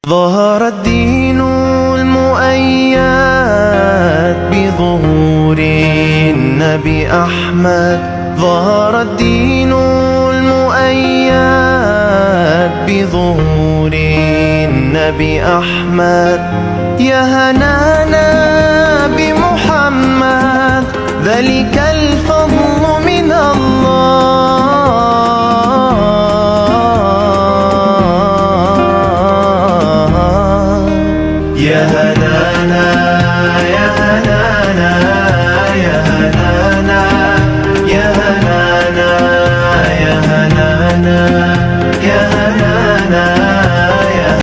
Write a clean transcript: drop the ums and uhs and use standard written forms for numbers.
ظهر الدين المؤيد بظهور النبي أحمد. ظهر الدين المؤيد بظهور النبي أحمد. يا هنانا